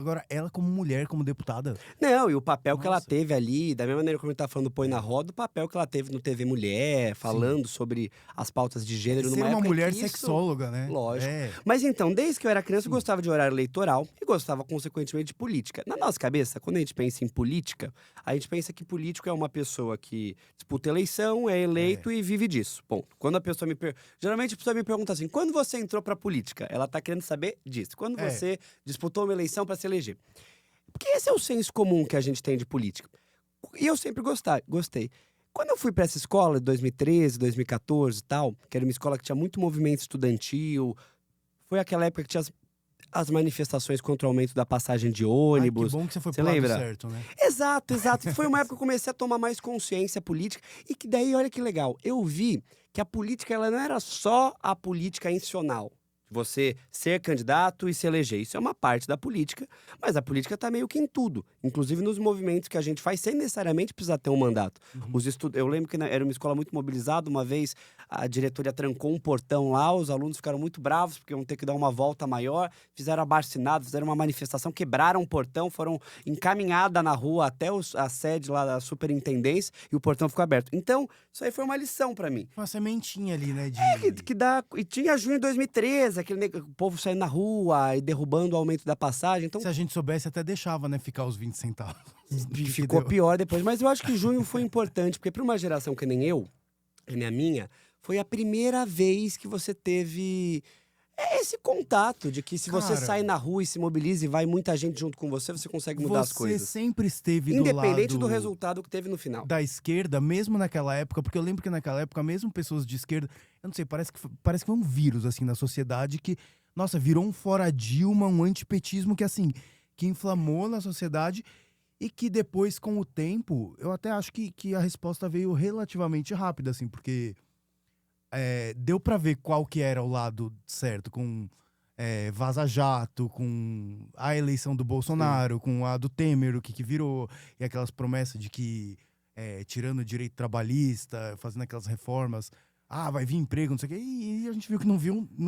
Agora, ela como mulher, como deputada, Não, e o papel que ela nossa, teve ali, da mesma maneira como a gente tá falando do Põe na Roda, o papel que ela teve no TV Mulher, sim. falando sobre as pautas de É, gênero ser numa uma época em que mulher isso. sexóloga, né. Lógico. É, Mas então, desde que eu era criança, eu sim. gostava de horário eleitoral e gostava, consequentemente, de política. Na nossa cabeça, quando a gente pensa em política, a gente pensa que político é uma pessoa que disputa eleição, é É, eleito e vive disso. Bom, quando a pessoa geralmente a pessoa me pergunta assim: quando você entrou pra política? Ela tá querendo saber disso. Quando é. você disputou uma eleição pra se eleger? Porque esse é o senso comum que a gente tem de política. E eu sempre gostei. Quando eu fui para essa escola em 2013, 2014 e tal, que era uma escola que tinha muito movimento estudantil, foi aquela época que tinha as manifestações contra o aumento da passagem de Ai, que ônibus. bom que você foi Você pro lado lembra? certo, né. Exato, exato. E foi uma época que eu comecei a tomar mais consciência política e que daí, olha que legal, eu vi que a política ela não era só a política institucional. Você ser candidato e se eleger. Isso é uma parte da política, mas a política está meio que em tudo, inclusive nos movimentos que a gente faz sem necessariamente precisar ter um mandato. Uhum. Eu lembro que era uma escola muito mobilizada, uma vez a diretoria trancou um portão lá, os alunos ficaram muito bravos porque iam ter que dar uma volta maior, fizeram abaixo-assinado, fizeram uma manifestação, quebraram o portão, foram encaminhada na rua até a sede lá da superintendência e o portão ficou aberto. Então, isso aí foi uma lição para mim. Uma sementinha ali, né, Que dá. E tinha junho de 2013, o povo saindo na rua e derrubando o aumento da passagem. Então, se a gente soubesse até deixava, né, ficar os 20 centavos do que ficou deu. pior depois. Mas eu acho que junho foi importante, porque para uma geração que nem eu, que nem a minha, foi a primeira vez que você teve esse contato de que se você Cara, sai na rua e se mobiliza e vai muita gente junto com você, você consegue mudar as você coisas. sempre esteve do Independente do lado resultado que teve no final. da esquerda, mesmo naquela época, porque eu lembro que naquela época, mesmo pessoas de esquerda, eu não sei, parece que foi um vírus, assim, na sociedade que, nossa, virou um fora Dilma, um antipetismo que, assim, que inflamou na sociedade e que depois, com o tempo, eu até acho que a resposta veio relativamente rápida, assim, porque deu pra ver qual que era o lado certo, com Vaza Jato, com a eleição do Sim. Bolsonaro, com a do Temer, o que virou, e aquelas promessas de que tirando o direito trabalhista, fazendo aquelas reformas, vai vir emprego, não sei o quê, e a gente viu que não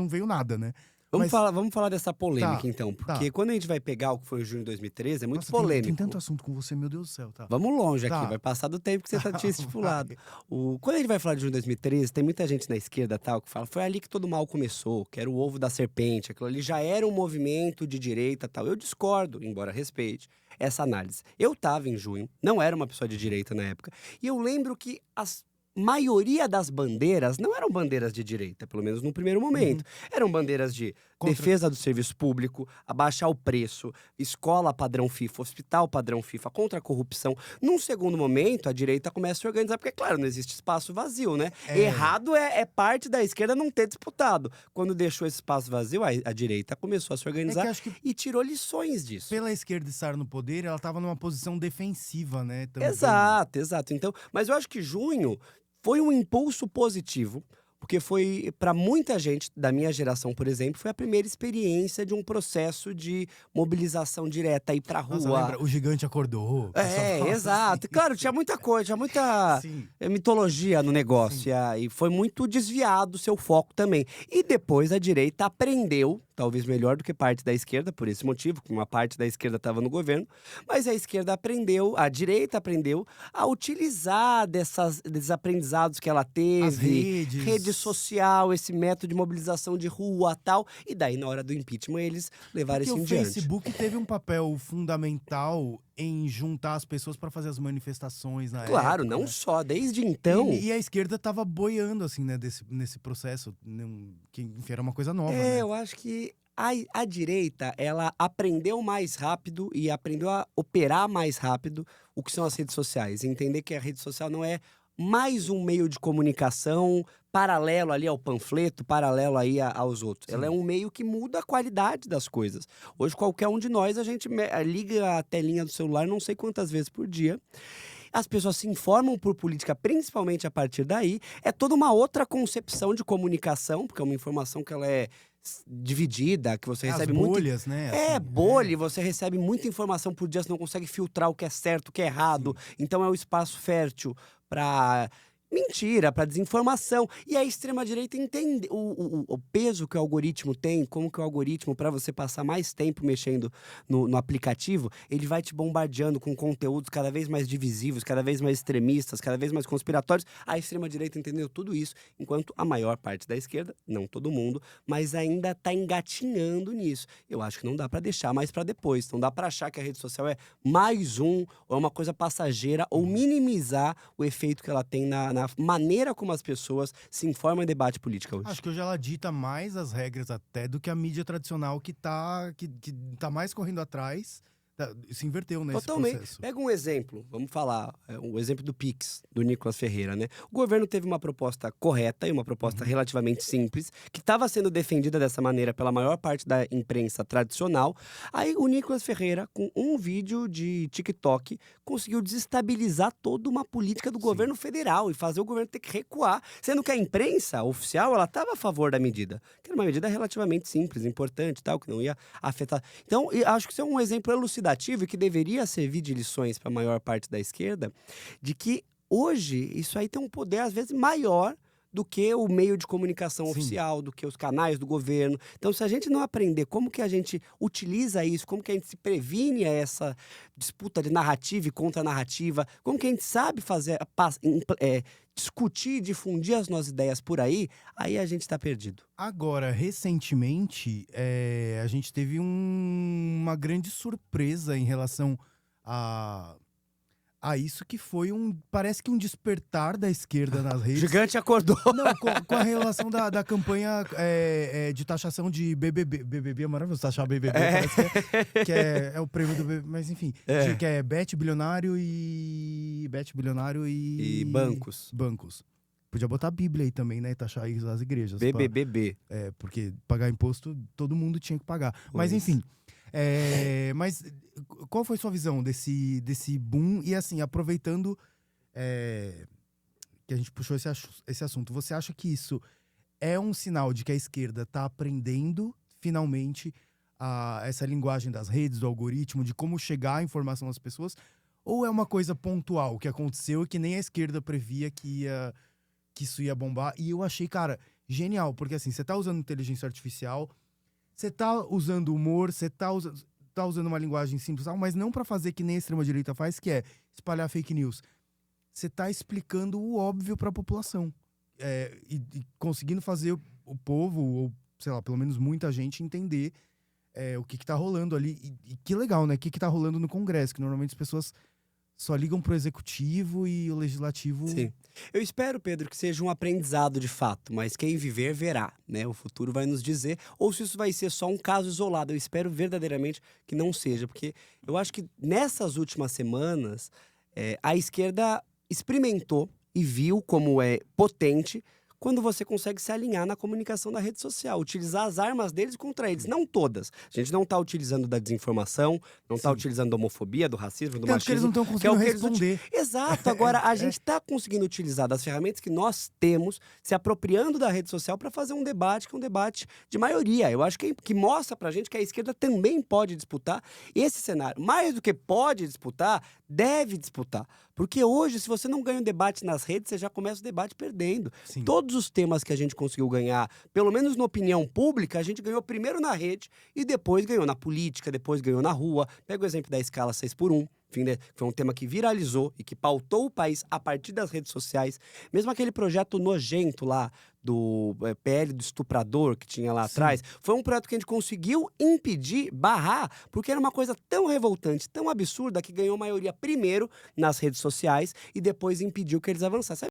veio nada, né? Mas Vamos falar dessa polêmica, tá, então, tá. porque quando a gente vai pegar o que foi o junho de 2013, é muito Nossa, tem tanto polêmico. assunto com você, meu Deus do céu, tá. Vamos longe aqui, Tá, vai passar do tempo que você tá, tinha estipulado. vai. Quando a gente vai falar de junho de 2013, tem muita gente na esquerda tal que fala, foi ali que todo mal começou, que era o ovo da serpente, aquilo ali já era um movimento de direita tal. Eu discordo, embora respeite essa análise. Eu tava em junho, não era uma pessoa de direita na época, e eu lembro que as maioria das bandeiras não eram bandeiras de direita, pelo menos no primeiro momento. Uhum. Eram bandeiras de Contra. defesa do serviço público, abaixar o preço, escola padrão FIFA, hospital padrão FIFA, contra a corrupção. Num segundo momento, a direita começa a se organizar, porque, claro, não existe espaço vazio, né? É, Errado é parte da esquerda não ter disputado. Quando deixou esse espaço vazio, a direita começou a se é que organizar acho que e tirou lições disso. pela esquerda estar no poder, ela tava numa posição defensiva, né, também. Exato, exato. Então, mas eu acho que junho foi um impulso positivo, porque foi para muita gente da minha geração, por exemplo, foi a primeira experiência de um processo de mobilização direta, ir pra Nossa, rua. lembra? O gigante acordou, o pessoal É, falava assim. exato. Claro, tinha muita coisa, tinha muita Sim, mitologia no sim. negócio. E foi muito desviado o seu foco também. E depois a direita aprendeu, talvez melhor do que parte da esquerda, por esse motivo, que uma parte da esquerda estava no governo, mas a esquerda aprendeu, a direita aprendeu a utilizar desses aprendizados que ela As teve, rede redes. social, esse método de mobilização de rua tal. E daí, na hora do impeachment, eles levaram Porque isso o em diante. Facebook teve um papel fundamental em juntar as pessoas para fazer as manifestações na Claro, época, não né? só. Desde E, então. e a esquerda tava boiando, assim, né, nesse processo, que enfim, era uma coisa nova, né? Eu acho que a direita, ela aprendeu mais rápido e aprendeu a operar mais rápido o que são as redes sociais. Entender que a rede social não é mais um meio de comunicação paralelo ali ao panfleto, paralelo aí aos outros. Ela é Sim. um meio que muda a qualidade das coisas. Hoje, qualquer um de nós, a gente liga a telinha do celular não sei quantas vezes por dia. As pessoas se informam por política, principalmente a partir daí. É toda uma outra concepção de comunicação, porque é uma informação que ela é dividida, que você As recebe muito. bolhas, né, É assim, bolha, e você recebe muita informação por dia, você não consegue filtrar o que é certo, o que é errado. sim. Então é o espaço fértil para mentira, para desinformação. E a extrema-direita entende o peso que o algoritmo tem, como que o algoritmo, para você passar mais tempo mexendo no aplicativo, ele vai te bombardeando com conteúdos cada vez mais divisivos, cada vez mais extremistas, cada vez mais conspiratórios. A extrema-direita entendeu tudo isso, enquanto a maior parte da esquerda, não todo mundo, mas ainda está engatinhando nisso. Eu acho que não dá para deixar mais para depois. Não dá para achar que a rede social é mais ou é uma coisa passageira, ou minimizar o efeito que ela tem na maneira como as pessoas se informam em debate político hoje. Acho que hoje ela dita mais as regras até do que a mídia tradicional que tá mais correndo atrás. Se inverteu nesse Totalmente. processo. Pega um exemplo, vamos falar, o exemplo do Pix, do Nicolas Ferreira, né? O governo teve uma proposta correta e uma proposta relativamente simples, que estava sendo defendida dessa maneira pela maior parte da imprensa tradicional. Aí o Nicolas Ferreira, com um vídeo de TikTok, conseguiu desestabilizar toda uma política do governo federal e fazer o governo ter que recuar, sendo que a imprensa oficial, ela estava a favor da medida, que era uma medida relativamente simples, importante, tal, que não ia afetar. Então, acho que isso é um exemplo elucidativo e que deveria servir de lições para a maior parte da esquerda, de que hoje isso aí tem um poder às vezes maior do que o meio de comunicação oficial, do que os canais do governo. Então, se a gente não aprender como que a gente utiliza isso, como que a gente se previne a essa disputa de narrativa e contra-narrativa, como que a gente sabe fazer, discutir e difundir as nossas ideias por aí a gente está perdido. Agora, recentemente, a gente teve uma grande surpresa em relação a isso, que foi parece que um despertar da esquerda nas O redes. gigante acordou. Não, com a relação da campanha de taxação de BBB. BBB é maravilhoso, taxar BBB, parece que é o prêmio do BBB, mas enfim. Que é Bet Bilionário e bancos. Bancos. Podia botar a Bíblia aí também, né? Taxar aí as igrejas. BBB. Porque pagar imposto todo mundo tinha que pagar. Mas enfim. Mas qual foi sua visão desse boom? E assim, aproveitando que a gente puxou esse assunto, você acha que isso é um sinal de que a esquerda está aprendendo finalmente essa linguagem das redes, do algoritmo, de como chegar a informação às pessoas? Ou é uma coisa pontual que aconteceu e que nem a esquerda previa que isso ia bombar? E eu achei, cara, genial, porque assim, você tá usando inteligência artificial, você tá usando humor, você tá usando uma linguagem simples, mas não para fazer que nem a extrema-direita faz, que é espalhar fake news. Você tá explicando o óbvio para a população. E conseguindo fazer o povo, ou sei lá, pelo menos muita gente, entender o que tá rolando ali. E que legal, né? O que tá rolando no Congresso, que normalmente as pessoas só ligam pro executivo e o legislativo... Sim. Eu espero, Pedro, que seja um aprendizado de fato, mas quem viver, verá, né? O futuro vai nos dizer, ou se isso vai ser só um caso isolado. Eu espero verdadeiramente que não seja, porque eu acho que nessas últimas semanas, a esquerda experimentou e viu como é potente quando você consegue se alinhar na comunicação da rede social, utilizar as armas deles contra eles, não todas. A gente não está utilizando da desinformação, não está utilizando da homofobia, do racismo, do machismo. Que eles não estão conseguindo responder. Exato, agora a gente está conseguindo utilizar das ferramentas que nós temos, se apropriando da rede social para fazer um debate que é um debate de maioria. Eu acho que mostra pra gente que a esquerda também pode disputar esse cenário. Mais do que pode disputar, deve disputar. Porque hoje, se você não ganha um debate nas redes, você já começa o debate perdendo. Sim. Todos os temas que a gente conseguiu ganhar, pelo menos na opinião pública, a gente ganhou primeiro na rede e depois ganhou na política, depois ganhou na rua. Pega o exemplo da escala 6x1. Enfim, né? Foi um tema que viralizou e que pautou o país a partir das redes sociais. Mesmo aquele projeto nojento lá do PL do estuprador que tinha lá atrás, foi um projeto que a gente conseguiu impedir, barrar, porque era uma coisa tão revoltante, tão absurda, que ganhou maioria primeiro nas redes sociais e depois impediu que eles avançassem.